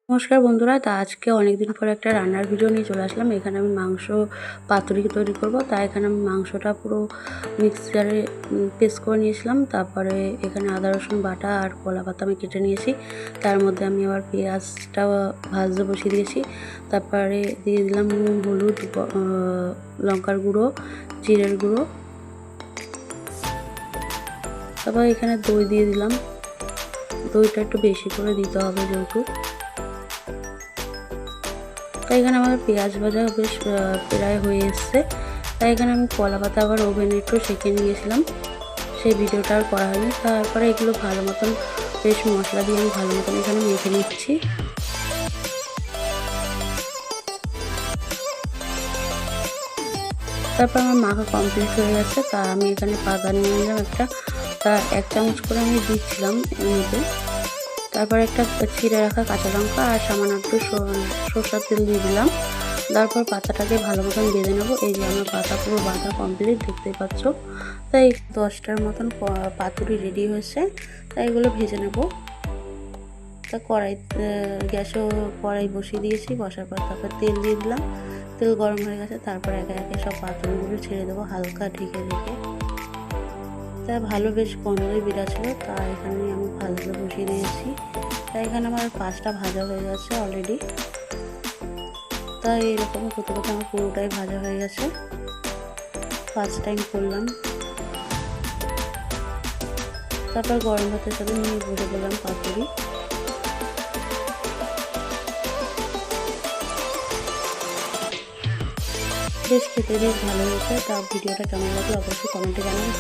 নমস্কার বন্ধুরা, আজকে অনেকদিন পরে একটা রান্নার ভিডিও নিয়ে চলে আসলাম। এখানে আমি মাংস পাতুরি তৈরি করব। তাই এখানে আমি মাংসটা পুরো মিক্সচারে পেস্ট করে নিয়েছিলাম। তারপরে এখানে আদা রসুন বাটা আর কলা পাতা আমি কেটে নিয়েছি। তার মধ্যে আমি আবার পেঁয়াজটা ভাজতে বসিয়ে দিয়েছি। তারপরে দিয়ে দিলাম নুন, হলুদ, লঙ্কার গুঁড়ো, জিরের গুঁড়ো। তারপর এখানে দই দিয়ে দিলাম। দইটা একটু বেশি করে দিতে হবে যেহেতু। তাই এখানে আমার পেঁয়াজ ভাজা বেশ প্রায় হয়ে এসছে। তাই এখানে আমি কলা পাতা আবার ওভেনে একটু সেঁকে নিয়েছিলাম, সেই ভিডিওটা আর করা হয়নি। তারপরে এগুলো ভালো মতন বেশ মশলা দিয়ে আমি ভালো মতন এখানে মেখে নিচ্ছি। তারপর আমার মাখা কমপ্লিট হয়ে গেছে। তা আমি এখানে পাতা নিয়ে নিলাম একটা, তা 1 চামচ করে আমি দিচ্ছিলাম এর মধ্যে। তারপর একটা ছিঁড়ে রাখা কাঁচা লঙ্কা আর সামান্য একটু সরষের তেল দিয়ে দিলাম। তারপর পাতাটাকে ভালো মতন বেঁধে নেবো। এই যে আমার পাতা পুরো বাঁধা কমপ্লিট, দেখতেই পাচ্ছ। তাই 10টার মতন পাতুরি রেডি হয়েছে। তাই এগুলো ভেজে নেব। তা গ্যাসেও কড়াই বসিয়ে দিয়েছি। বসার পর তারপর তেল দিয়ে দিলাম। তেল গরম হয়ে গেছে। তারপর একে একে সব পাতুরিগুলো ছেড়ে দেবো হালকা ঢেকে রেখে। তা ভালো বেশ গন্ধই বেরাচ্ছিল। তা এখানে আমি ভাজতে বসিয়ে দিয়েছি। তাই এখানে আমার 5টা ভাজা হয়ে গেছে অলরেডি। তাই এরকম করতে করতে আমার পুরোটাই ভাজা হয়ে গেছে। 5 টাইম করলাম। তারপর গরম ভাতের সাথে নিয়ে ভরে দিলাম পাতুরি। বেশ খেতে বেশ ভালো হয়েছে। তা ভিডিওটা কেমন লাগলো অবশ্যই কমেন্টে জানাবেন।